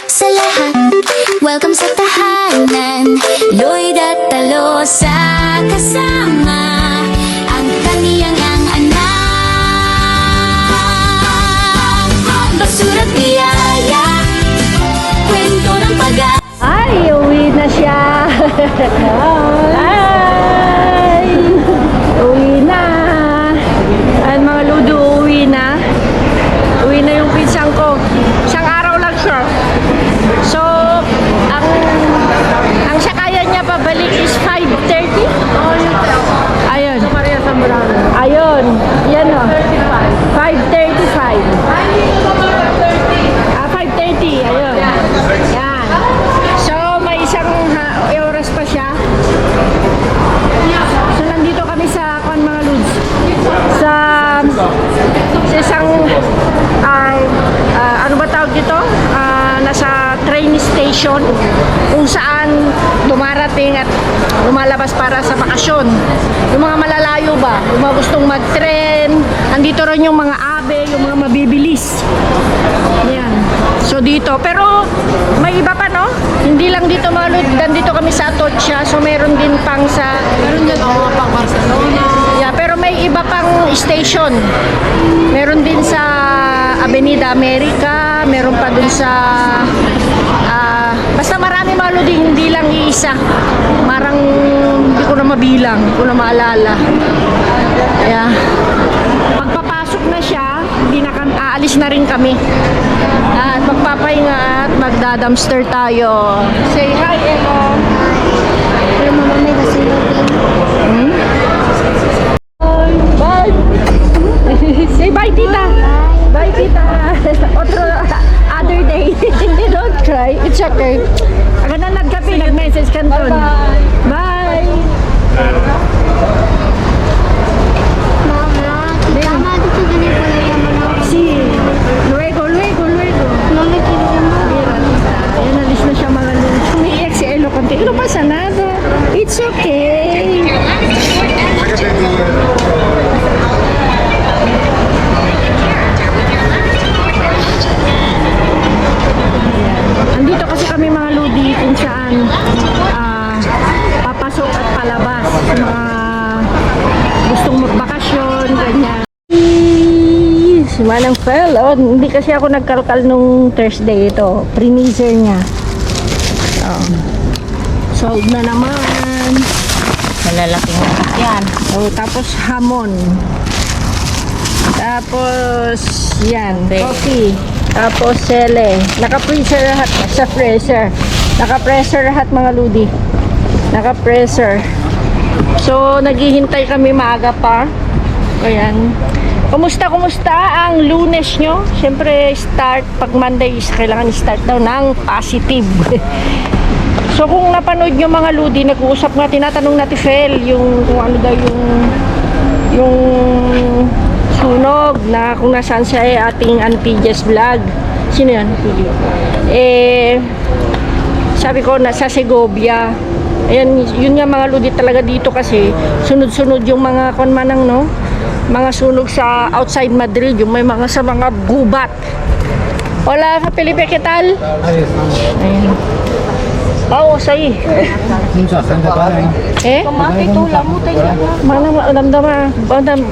sa lahat. Welcome sa tahanan, Lloyd at Talosa kasama ang kaniyang anak. Basura't biyaya, kwento ng pag-asa. Ay, uwi na siya. Ay, uwi na. Ayan mga ludo, uwi na. Uwi na yung pinsang ko. Isang araw lang siya. So, ang sakayan niya pabalik is 5:30. Ayun. Ayun. Yan o. 5:35. 5:30. Ayun. Yan. So, may isang oras pa siya. So, nandito kami sa mga Lods. Sa isang ano ba tawag dito? Nasa train station kung saan dumarating at lumalabas para sa bakasyon. Yung mga malalayo ba? Yung mga gustong mag-tren. Andito rin yung mga abe, yung mga mabibilis. Yan. So dito, pero may iba pa, no? Hindi lang dito mga Lod, nandito kami sa Atocha, so meron din pang sa meron din pang Barcelona. Yeah, pero may iba pang station. Meron din sa Avenida America, meron pa dun sa basta marami mga Lod, hindi lang iisa. Marang hindi ko na mabilang, hindi ko na maalala. Yeah. Pagpapasok na siya, hindi na aalis na rin kami. At magpapahinga at magda-dumpster tayo. Say hi, Emo. Pero mamamay kasi Bye. Say bye, tita. Bye, tita. Other day. Don't cry. It's okay. Ako na nagkape, nag-message ka doon. Bye. Mama, tama dito ganito na yung mga Si. Luego. mami Bira, tita. Ayan, alis na siya mga lunch. Umiiyak si Elo konti. Ano pa sanado? It's okay. Andito kasi kami mga Lodi kung saan papasok at palabas mga gustong magbakasyon, ganyan. Si Manang Fel, hindi kasi ako nagkalkal nung Thursday ito. Pre-freezer niya. Sold na naman. Malalaking yan. Tapos hamon. Tapos yan, coffee. Tapos sele. Naka-freezer lahat sa freezer. Naka-freezer lahat mga Ludi. Naka-freezer. So naghihintay kami maaga pa. Ayan. Kumusta ang Lunes nyo? Siyempre start pag Monday is kailangan start daw ng positive. So kung napanood nyo mga Ludi, nag-uusap nga, tinatanong natin Fel yung kung ano daw yung sunog na kung nasaan siya ating Auntie Jess vlog. Sino yan? Sabi ko nasa Segovia. Ayan, yun nga mga Ludi talaga dito kasi sunod-sunod yung mga konmanang no, mga sunog sa outside Madrid, yung may mga sa mga gubat. Hola Felipe, ¿qué tal? Ayan. Oo, say. Kumaki ito, lamutay niya. Mana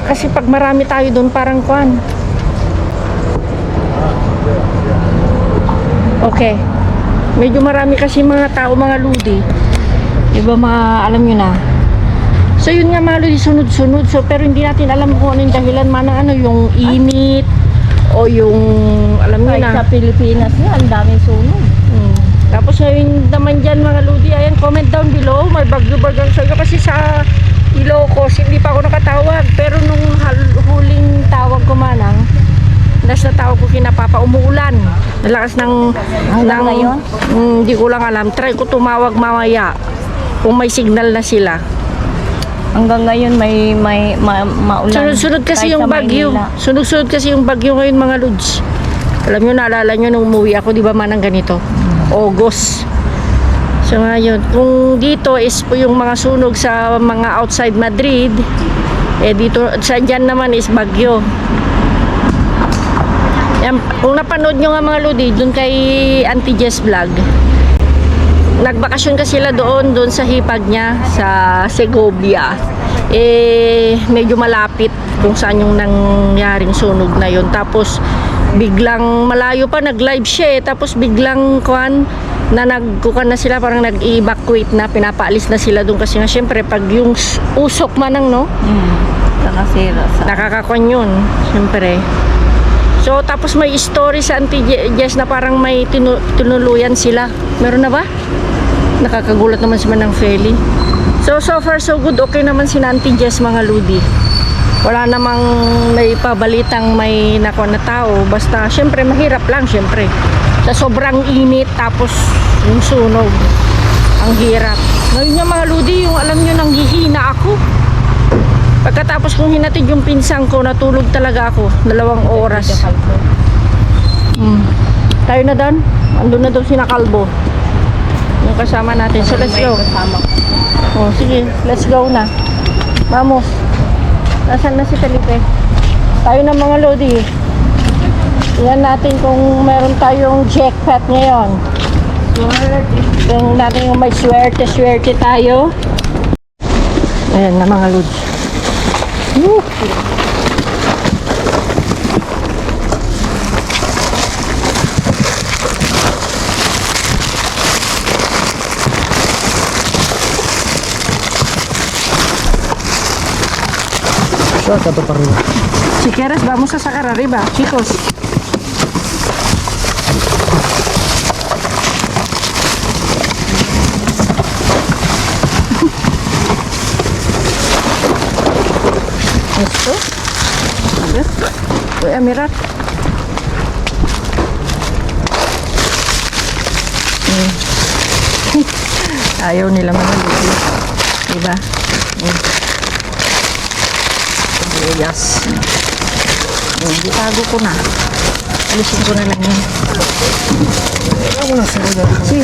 kasi pag marami tayo doon parang kwan. Okay. Medyo marami kasi mga tao, mga Ludi. Diba alam nyo na. So yun nga mga Ludi, sunod-sunod. So pero hindi natin alam kung ano yung dahilan, manang ano, yung init o yung alam nyo na. Sa Pilipinas nga, ang daming sunog. Tapos ngayon naman dyan mga Ludi, ayan, comment down below, may bagyo-bagang sa'yo kasi sa Ilocos, hindi pa ako nakatawag, pero nung huling tawag ko manang, last na tawag ko kinapapa, umuulan, nalakas ng ngayon? Hindi ko lang alam, try ko tumawag mamaya, kung may signal na sila. Hanggang ngayon may maulan. Sunod-sunod kasi kahit yung sa bagyo, Maynila. sunod-sunod kasi yung bagyo ngayon mga Lods. Alam nyo, naalala nyo nung umuwi ako, di ba manang ganito? August. So ngayon, kung dito is po yung mga sunog sa mga outside Madrid, dito sa dyan naman is bagyo. Yan, kung napanood nyo nga mga Lodi, dun kay Auntie Jess Vlog, nagbakasyon kasi sila doon sa hipag niya sa Segovia. Medyo malapit kung saan yung nangyaring sunog na yun. Tapos biglang malayo pa nag-live siya tapos biglang na na sila, parang nag-evacuate na, pinapaalis na sila doon kasi nga syempre pag yung usok manang Nakasira sa... nakakakon yun syempre. So tapos may story sa Auntie Jess na parang may tinuluyan sila. Meron na ba? Nakakagulat naman si Manang Feli. So far so good, okay naman si Auntie Jess mga Ludi. Wala namang may pabalitang may na tao. Basta syempre mahirap lang syempre. Sa sobrang init tapos yung sunog. Ang hirap. Ngayon nga mga Ludi, yung alam nyo nanghihina ako. Pagkatapos kong hinatid yung pinsang ko, natulog talaga ako 2 oras. Tayo na doon. Andun na doon si Nakalbo, yung kasama natin. So let's go. Oh, sige, let's go na. Vamos. Nasaan na si Felipe? Tayo na mga Lodi. Tingnan natin kung meron tayong jackpot ngayon. Tingnan natin kung may swerte tayo. Ayan na mga Lodi. Woo! Si quieres vamos a sacar arriba, chicos. Esto. A ver. Voy a mirar. Ayaw nila manaliti. Diba? Yes. Itago ko na. Alisin ko na lang yan. Sí.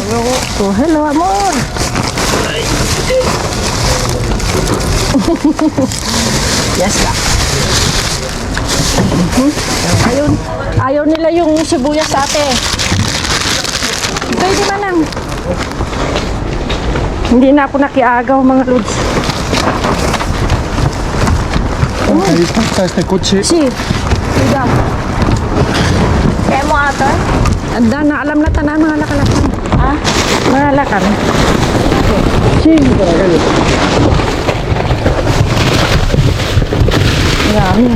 Oh, hello, amor. Yes ka. Ayaw nila yung sibuyas ate. Pwede ba nang? Hindi na ako nakiagaw mga lods. Ahí está este coche. Si. Diba? Kaya mo ata? Anda na alam na tanan mga lakalakan. Ha? Mga lakan. Si. Dami.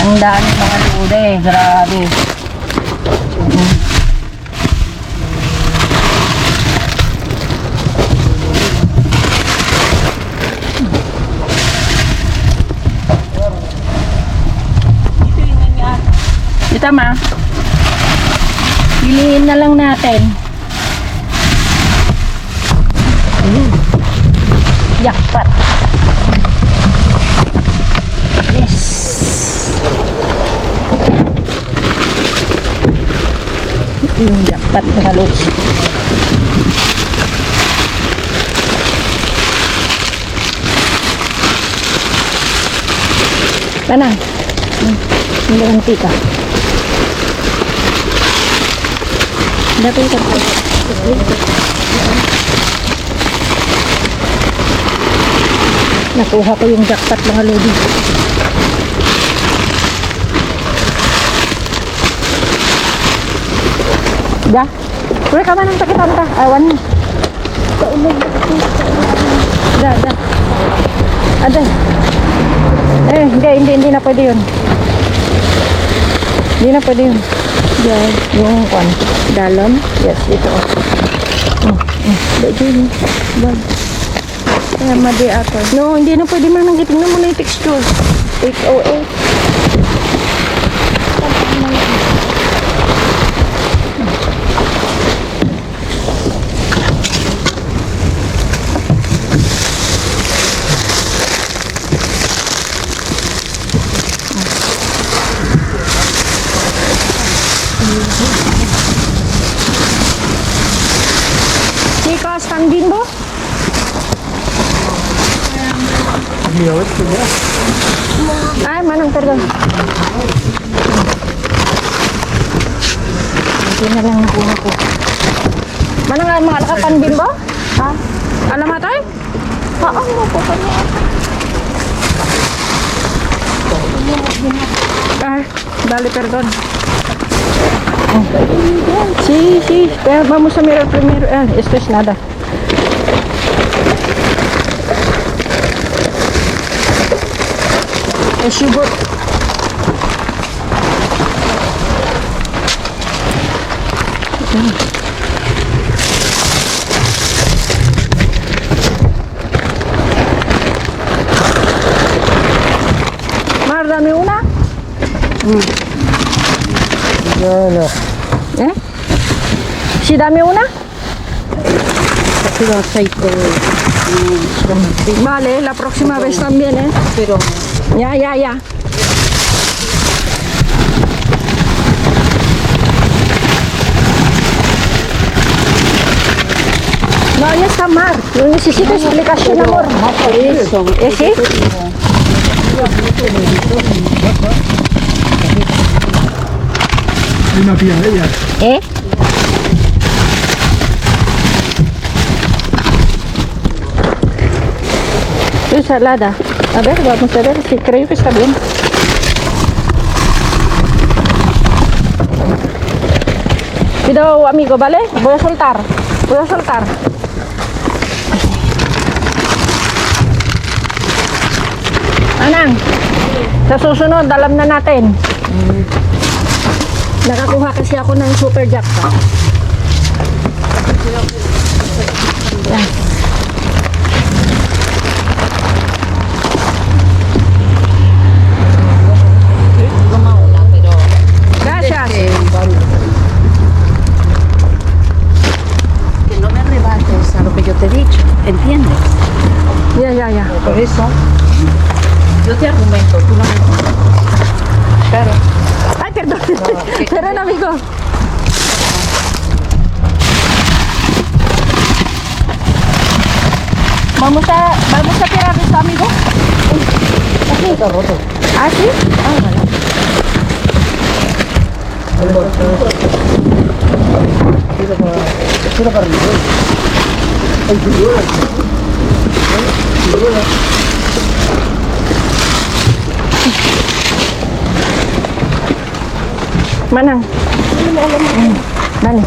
Ang dami mga lude, grabe. Ito ma. Piliin na lang natin. Jackpot. Yes. Yung jackpot na halos. Mana? Hindi ang tika. Dapat ka po. Nakuha ko yung jackpot mga lodi. Da? Pwede ka ba nang takitan ka? Awan mo. Da. Aday. Hindi na pwede yun. Hindi na pwede yun. Yan, yung kwan. Dalam. Yes, ito. Pwede yun. Bag. Kaya madi ato. No, hindi na pwede man. Tingnan mo na yung texture. 808. Chicos, pan bimbo? Ay, manang, perdón. Hindi na lang nakuha ko. Manang nga mga ka pan bimbo? Ha? Alam mo tayo? Ano po kami? Ay, dale, perdón. Sí, sí, pero vamos a mirar primero. Esto es nada. Es sugar. Mar, dame una. Voilà. ¿Eh? Sí, dame una. Pero aceite. Vale, la próxima vez también, ¿eh? Pero Ya, ya, ya. No, ya está Mar. Yo necesito explicación, amor. por eso. ¿Sí? Hay una pilla de ellas. ¿Eh? Ensalada. A ver, vamos a ver si creo que está bien. Cuidado, amigo, ¿vale? Voy a soltar. Voy a soltar. Anang, sa susunod, alam na natin. Nakakuha kasi ako ng super jackpot. Yan. Gumauna, pero Gracias. que no me arrebates a lo que yo te he dicho, ¿entiendes? Ya, ya, ya. Por eso yo te argumento, tú no me... Claro. Ay, perdón. Perdón, amigo. Vamos a tirar esto, amigo. Aquí. Está roto. ¿Ah, sí? Ah, vale. Tira para arriba. Hay figuras. Figuras. Manang. Dale.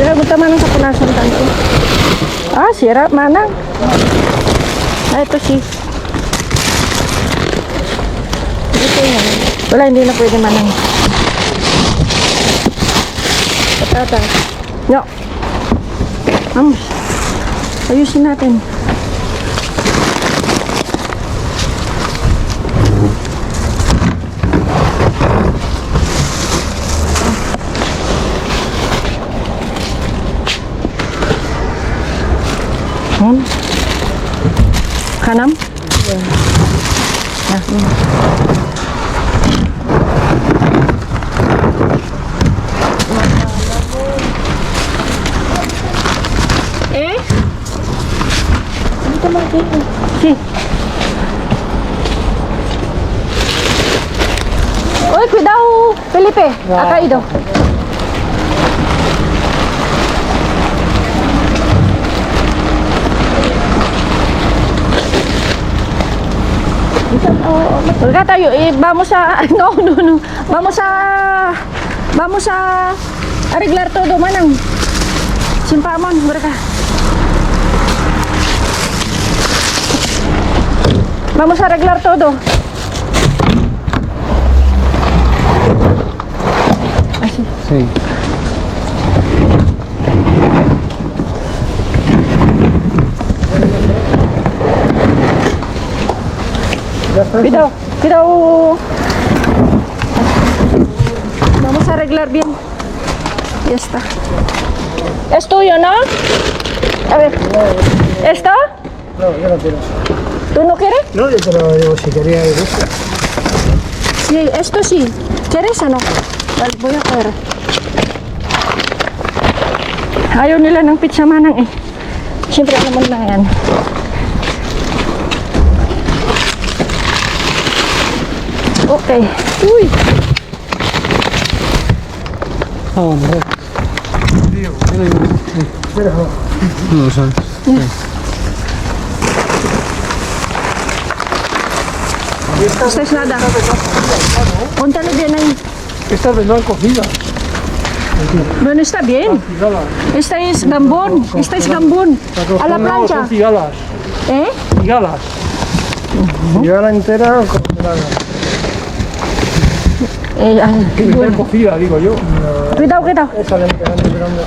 Ya, buta Manang sa punasan tanto. Ah, sira, Manang. Ah, ito si. Ito yan. Wala, hindi na pwede Manang. Patata. No. Vamos. Ayusin natin. Kanan? ¿Eh? Sí. Uy, cuidado, Felipe. Ha caído. Huwag tayo, vamos a, no, vamos a arreglar todo, Manang. Simpamon, mereka. Vamos a arreglar todo. Así. Sí. Cuidado, cuidado. quedar bien. Ya está. ¿Es tuyo, no? A ver. ¿Esto? No, yo no quiero. ¿Tú no quieres? No, yo te lo digo si quería ir. Sí, esto sí. ¿Quieres o no? Vale, voy a coger. Ayaw nila ng pizza manang eh. Siyempre naman na yan. Okay. Uy! No, no. No lo sabes. Esta es nada. Póntalo bien ahí. Estas vendrán cocidas. Bueno, está bien. Cigalas. Esta es gambón. Esta es gambón. A la plancha. Son cigalas. ¿Eh? Cigalas. Cigala entera congelada. Bueno. Cocida, digo yo. Cuidado, cuidado. Esa le empezaron esperando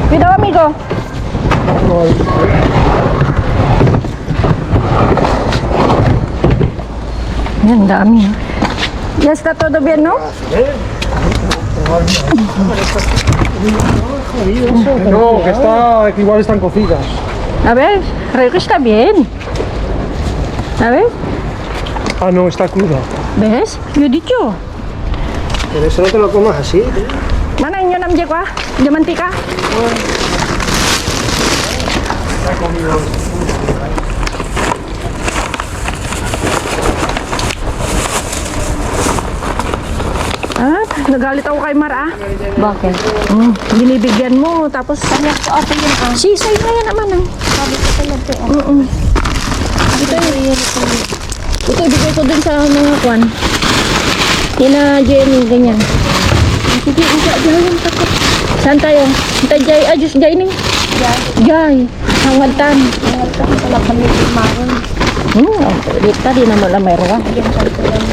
Cuidado, amigo. Yan, dami. Ya está todo bien, ¿no? No, que está, que igual están cocidas. A ver, creo que está bien. A ver, Ah, no, está cruda. ¿ves? Yo he dicho. Pero eso no te lo comas así. Mana yung namje ko ah? Yung mantika? Ah, nagalit ako kay Mar ah. Bakit? Binibigyan mo, tapos Ate yun ah. sisay na yan naman ah. Sabi ko talaga ah. Ito, ibigay ko dun sa mga kwan. Hina Jenny, ganyan. Sige, isa-isahin takot. Saan tayo? Hintay Jay, Diyos Jay ning. Jay, hangatan. Ang talaga kami maroon. Dito di naman lang mayroon ka. Yan sa ito lang.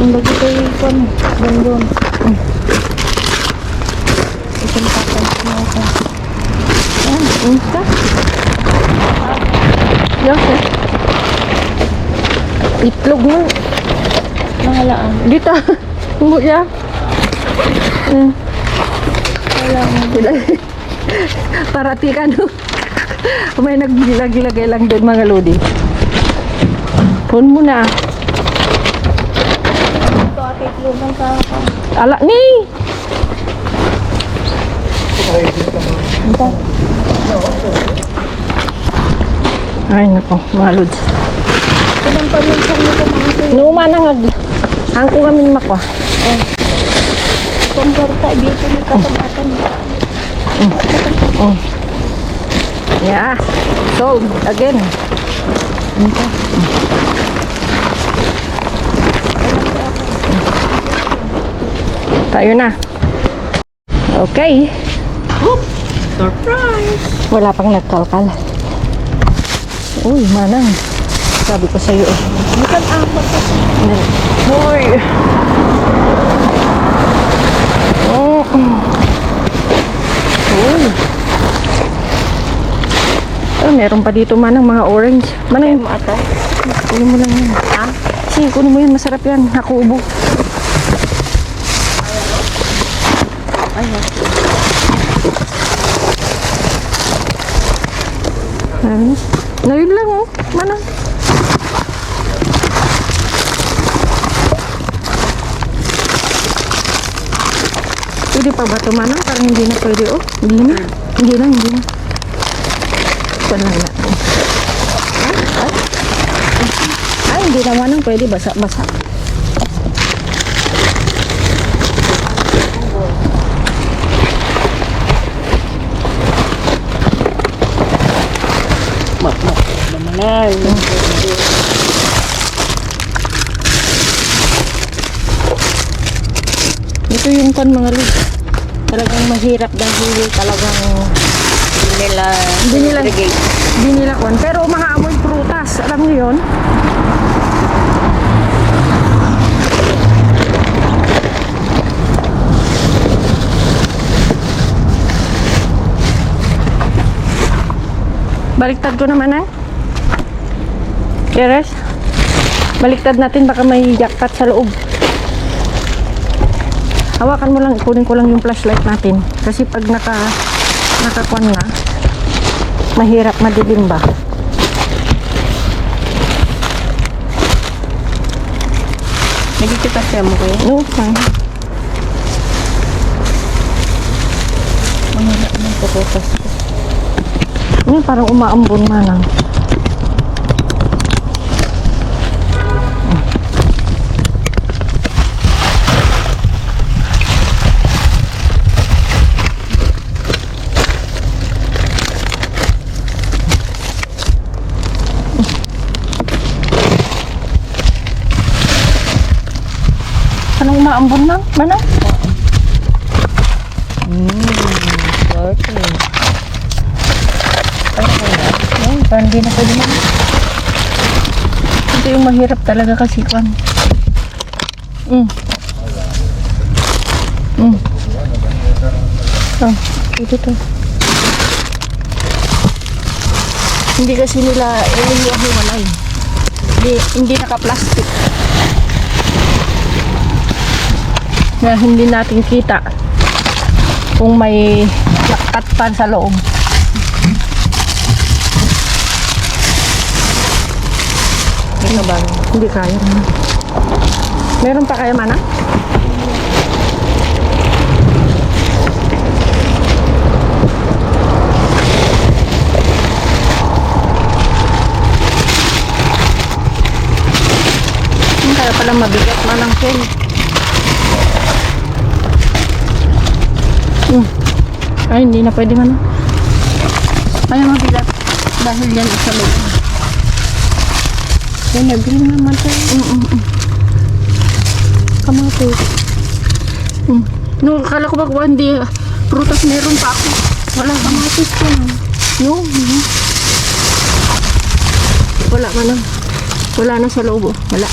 Ang lagi kayo ikon. Doon. Isang tatay mo ako. Yan, unta. Yan, itlog mo. Nangalaan. Dito. Tunggu ya. Wala mo. Paratikan. May naglagay lang doon mga lodi. Phone mo na. Ito ate, itlog ka. Ala ni. Ay nako, mga lods. Ilang paminsang nito mga ito. Numa na nga. Angko kami makwa. Pambarta, dito may katabatan. Yeah. So, again. Tayo na. Okay. Surprise! Wala pang nagkalkal. Uy, manang. Sabi ko sa'yo eh. Bukan apat kasi. Uy. Oh. Uy. Oh, meron pa dito manang mga orange. Manang, Ate, kunin mo lang yan. Ha? Sige, kunin mo yan. Masarap yan. Nakuubo. Ano? Ngayon lang oh. Manang. Pwede pa ba ito manang? Parang hindi na pwede oh. Hindi na. Hindi na. Kuan lang na. Ay, hindi na manang pwede. Basa-basa. Ito yung kan mga lod. Talagang mahirap dahil talagang hindi nila kon. Pero mga amoy prutas, alam niyo yun? Baliktad ko naman ah. Keres? Baliktad natin, baka may jackpot sa loob. Hawakan mo lang, kunin ko lang yung flashlight natin. Kasi pag nakakuan na, mahirap madilim ba? Nagkikita siya mo kayo? No, fine. Mahirap ng puputas ko. Ano, parang umaambon manang. Anong umaambon na? Manang? Okay. Ay, parang hindi na pwede naman. Ito yung mahirap talaga kasi kwan. Oh, ito to. Hindi kasi nila hiwalay. Hindi naka-plastic. Na hindi natin kita kung may jackpot pan sa loob. Ito ba? Hindi kaya. Meron pa kaya mana? Kaya pala mabigat manang shell. Ay, hindi na pwede man. Ay, mabigat. Dahil yan sa loob. Ay, nag-green naman tayo. Kamatis. No, akala ko ba hindi prutas meron pa ako. Wala kamatis ko na. No. Wala man na. Wala na sa loob. Wala.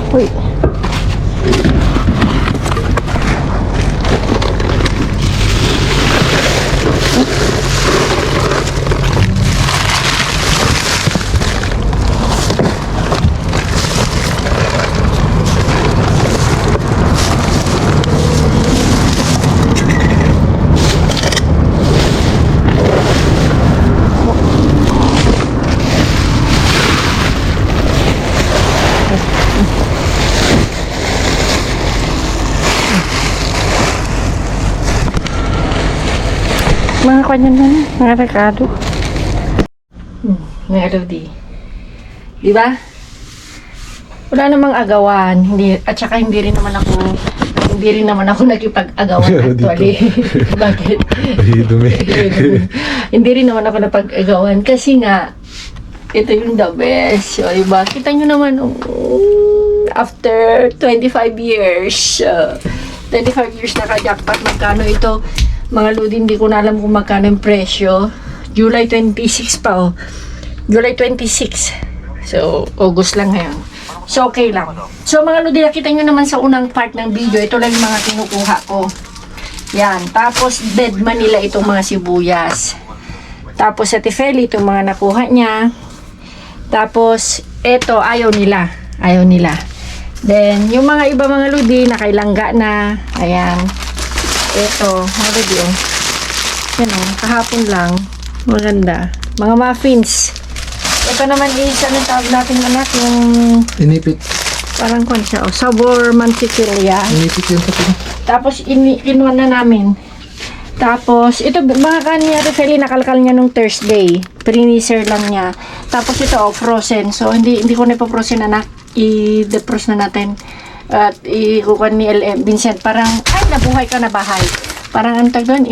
Uy. Mga kanyan na, mga rekado. Mga Lodi. Di ba? Wala namang agawan, at saka hindi rin naman ako nakipag-agawan actually. Bakit? Hindi rin naman ako napag-agawan kasi nga ito yung the best. So, diba? Kita nyo naman after 25 years 25 years naka-jackpot, magkano ito? Mga Lodi, hindi ko na alam kung magkano yung presyo. July 26 pa, oh. July 26. So, August lang ngayon. So, okay lang. So, mga Lodi, nakita nyo naman sa unang part ng video, ito lang yung mga kinukuha ko. Yan. Tapos, dead man nila itong mga sibuyas. Tapos, sa Tifeli, itong mga nakuha niya. Tapos, ito, ayaw nila. Then, yung mga iba mga Lodi, nakailangga na. Ayan. Ito, mga Lodi, oh. Yan, oh. Kahapon lang. Maganda. Mga muffins. Ito naman is, anong tawag natin anak? Yung Inipit. parang kwan siya, oh. Sabor mantikilya. Inipit yung pati. Tapos, kinuha na namin. Tapos, ito, mga kanya, Feli, nakalkal niya nung Thursday. Pre-freezer lang niya. Tapos, ito, oh, frozen. So, hindi ko na ipa-frozen, anak. I-defrost na natin. At ikukuha ni LM Vincent, parang, ay, nabuhay ka na bahay. Parang, ang tag doon,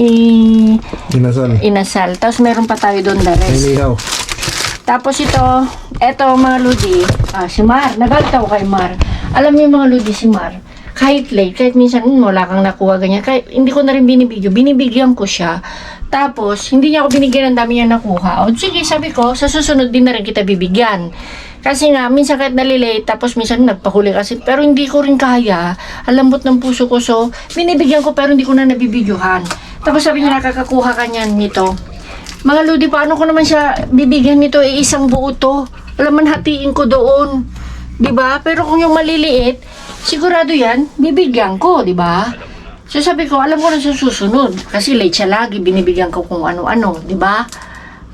inasal. Tapos, meron pa tayo doon, the rest. Inihaw. Tapos, ito, mga Lodi, si Mar, nagalit ako kay Mar. Alam niyo, mga Lodi, si Mar, kahit late, kahit minsan, wala kang nakuha, ganyan, kahit hindi ko na rin binibigyan ko siya. Tapos, hindi niya ako binigyan ng dami niya nakuha. O, sige, sabi ko, sa susunod din na rin kita bibigyan. Kasi nga, minsan kahit nalilate, tapos minsan nagpahuli kasi, pero hindi ko rin kaya. Ang lambot ng puso ko, so, binibigyan ko pero hindi ko na nabibidyohan. Tapos sabi niya, nakakakuha ka niyan nito. Mga Lodi, paano ko naman siya bibigyan nito? Isang buo to. Alam man, hatiin ko doon. 'Di ba? Pero kung yung maliliit, sigurado yan, bibigyan ko, 'di ba? So sabi ko, alam ko na sa susunod. Kasi late siya lagi, binibigyan ko kung ano-ano, 'di ba?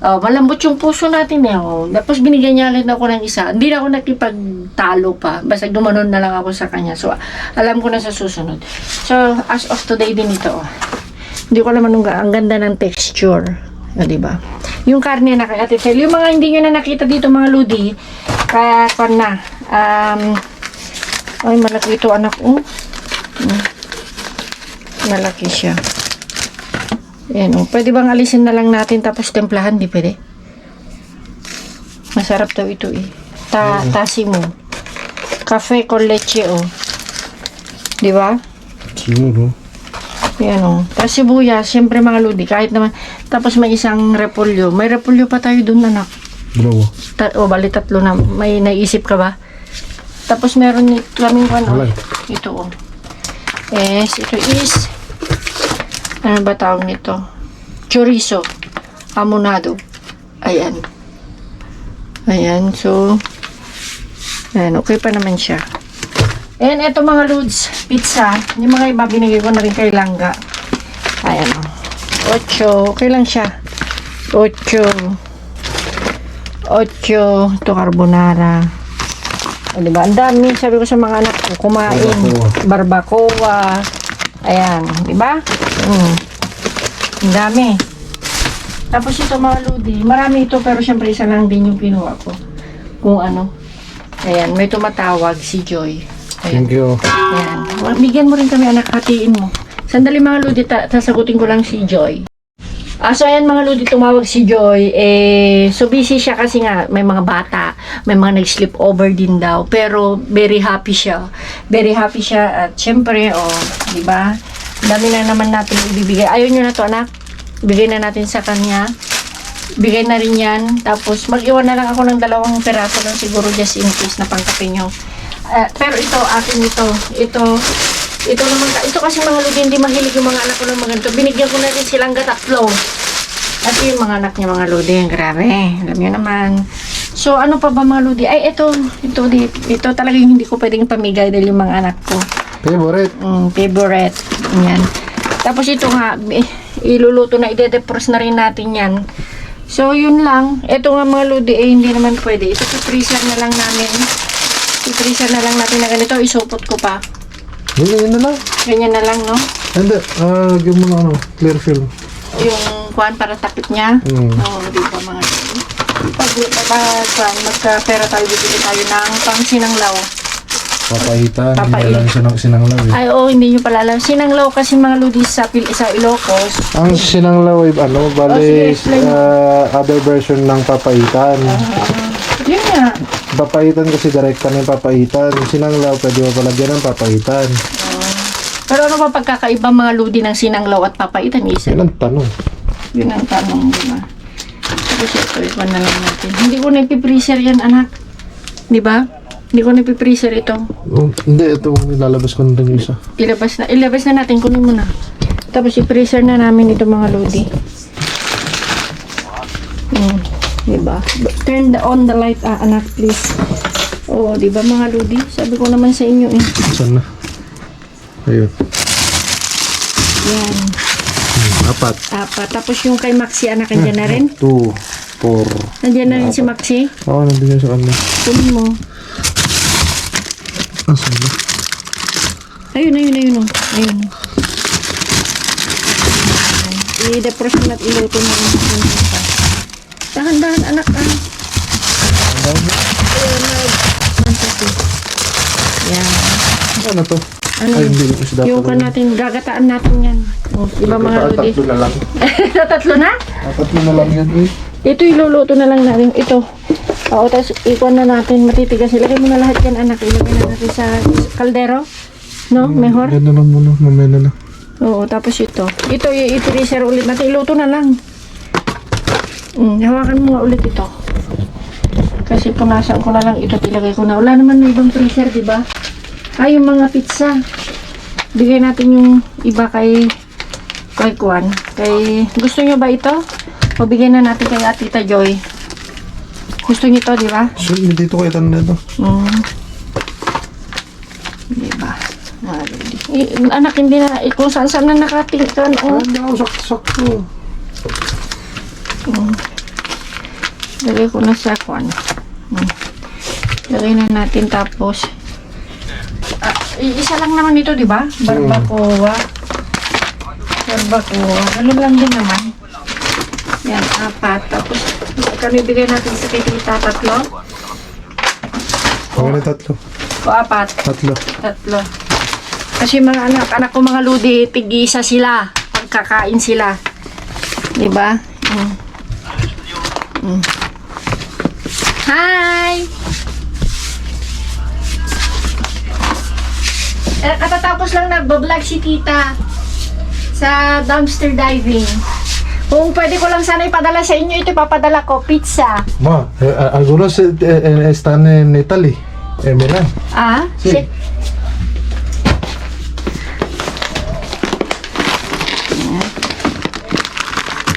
Malambot yung puso natin eh. Tapos binigyan niya ulit ako ng isa. Hindi na ako nakipagtalo pa. Basta gumanon na lang ako sa kanya. So, alam ko na sa susunod. So, as of today din ito. Hindi ko alam anong ang ganda ng texture. Diba? Yung karne na kay Ate Sel. Yung mga hindi nyo na nakita dito mga Ludi, kaya kon na. Ay, malaki ito anak. Malaki siya. Ayan, pwede bang alisin na lang natin tapos templahan? Di pwede. Masarap daw ito eh. Tasi mo. Cafe con leche Di ba? Siguro. Ayan Tapos sibuyas, syempre mga Ludi, kahit naman. Tapos may isang repolyo. May repolyo pa tayo dun anak. Dalawa. Bali tatlo na. May naisip ka ba? Tapos meron kaming Wala. Ito Yes, ito is ano ba tawag nito? Chorizo amunado. Ayan. Ayan, so ayan, okay pa naman siya. And eto mga Lods, pizza. Yung mga iba binigay ko na rin kay Langga. Ayan 8, okay lang siya. 8 ito carbonara. Diba? Ang dami, sabi ko sa mga anak ko, kumain. Barbacoa. Ayan, diba? Ang dami. Tapos ito mga Ludi, marami ito pero syempre isa lang din yung kinuha ko. Kung ano. Ayan, may tumatawag si Joy. Ayan. Thank you. Ayan. Bigyan mo rin kami anak, hatiin mo. Sandali mga Ludi, sasagutin ko lang si Joy. So ayan mga Ludi, tumawag si Joy. So busy siya kasi nga may mga bata, may mga nag-sleep over din daw. Pero very happy siya. Very happy siya at syempre, di ba? Dami na naman natin ibibigay. Ayaw nyo na to anak. Bigay na natin sa kanya. Bigay na rin yan. Tapos mag-iwan na lang ako ng 2 peraso lang siguro just in case na pangkape nyo. Pero ito, akin ito. Ito naman, ito kasi mga Ludi, hindi mahilig yung mga anak ko ng mga ganito. Binigyan ko na rin silang tatlo. At yung mga anak niya mga Ludi, grabe. Alam nyo naman. So, ano pa ba mga Ludi? Ay, ito talaga yung hindi ko pwedeng pamigay dahil yung mga anak ko. Favorite. Favorite. Yan. Tapos ito nga, iluluto na, ide-defrost na rin natin yan. So, yun lang. Ito nga mga Ludi, hindi naman pwede. Ito, freezer na lang namin. I-freezer na lang natin na ganito. Isupot ko pa. Ganyan na lang. Ganyan na lang, no? Hindi. Lagyan mo ng clear film. Yung kuhan para takip niya. Oo, di ba mga Ludi? Pag magka-pera tayo, bibili tayo ng pang sinanglaw. Papahitan. Hindi lang siya ng sinanglaw eh. Ay, hindi nyo pala alam. Sinanglaw kasi mga Ludi sa Ilocos. Ang sinanglaw ay bali explain. other version ng papahitan. Yun nga. Papahitan kasi direkta na yung papahitan. Sinanglaw pwede mo palagyan ng papahitan. Pero ano ba pagkakaiba mga Ludi ng sinanglaw at papaitan? Yan ang tanong. Yun ang tanong, di ba? Tapos ito, ipan na lang natin. Hindi ko na-freezer yan, anak. Di ba? Hindi ko na-freezer ito. Hindi, ito ilalabas ko na rin yung isa. Ilabas na natin, kunin mo na. Tapos i-freezer na namin ito mga Ludi. Diba? Turn on the light, anak, please. Oo, diba mga Ludi? Sabi ko naman sa inyo eh. Saan na? Ayun. Yan. 4. Tapos yung kay Maxi, anak, nandiyan na rin? 2, 4. Nandiyan na rin si Maxi? Oo, nandiyan sa kanila. Kunin mo. Saan na? Ayun. Ayun. I-defrost mo at iluto na rin. Dahan-dahan, anak, Yan. Ano to? Ano? Ay, hindi ko siya dapat. Yung kan natin, gagataan natin yan. Diba mga Ludi? 3 na lang. Tatlo na? 3 na lang yan eh. Ito iluluto na lang natin. Ito. Oo, tapos ikuan na natin. Matitigas. Ilagay mo na lahat yan, anak. Ilagay na natin sa kaldero. No? Mejor? Yan na lang muna. Mamaya na lang. Oo, tapos ito. Ito, i-freezer ulit natin. Iluto na lang. Hawakan mo nga ulit ito. Kasi punasan ko na lang ito, ilagay ko na. Wala naman may ibang freezer, di ba? Ay, yung mga pizza. Bigay natin yung iba kay Kwan. Gusto nyo ba ito? O bigyan na natin kay Tita Joy. Gusto nyo ito, di ba? So, dito ko itan na ito. Di ba? Anak, hindi na, kung saan na nakating ito. Hindi ako sakto. Lagay ko na sa Kwan. Lagay na natin tapos. Isa lang naman ito, di ba? Barbacoa. Ganun lang din naman. Yan, 4. Tapos, kami bigay natin sa tita 3. Okay na 3. O 4. 3. 3. Kasi mga anak ko mga ludi, tig-isa sila. Pagkakain sila. Diba? Hi! Katatapos lang nagbablog si tita sa dumpster diving. Kung pwede ko lang sana ipadala sa inyo, ito ipapadala ko, pizza. Ma, algunos están en Italy, en Milan. Ah? Sí.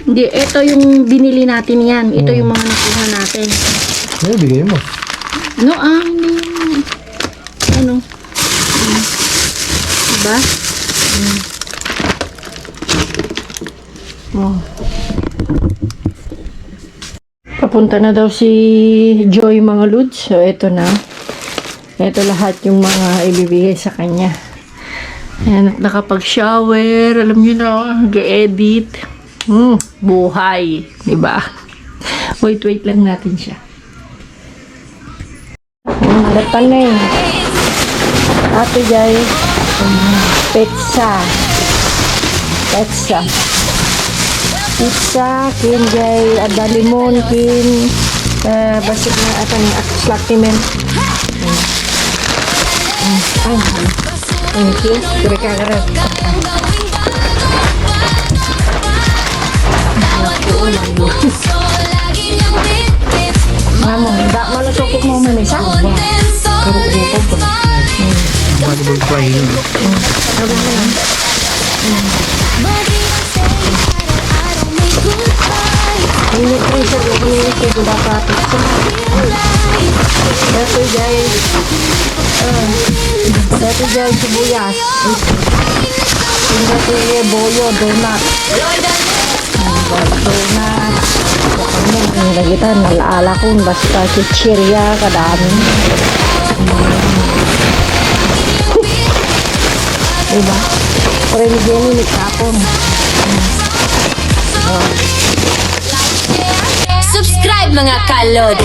Hindi, ito yung binili natin yan. Ito yung mga nakuha natin. Bigay mo. No, hindi yung... Ano? Diba? Oh. Papunta na daw si Joy mga Lods. So, ito na. Ito lahat yung mga ibibigay sa kanya. Ayan, nakapag-shower. Alam nyo na, nag-edit. Buhay. Diba? Wait lang natin siya. Datang na yun. Ate Jay. Pizza. Kin Jay. Ada limon. Kin. Basik na akan slaktimen. Ay. Thank you. Kira-kira. Mamo, enggak malah cukup mau memisah. Ini freezer ini itu dapat. Datu jay sibuyas. Datu ye boyo donat. Donat. Pokoknya kita nalala ko basta chichirya kadami. Diba? Pero hindi ni kapon. Subscribe mga kalod!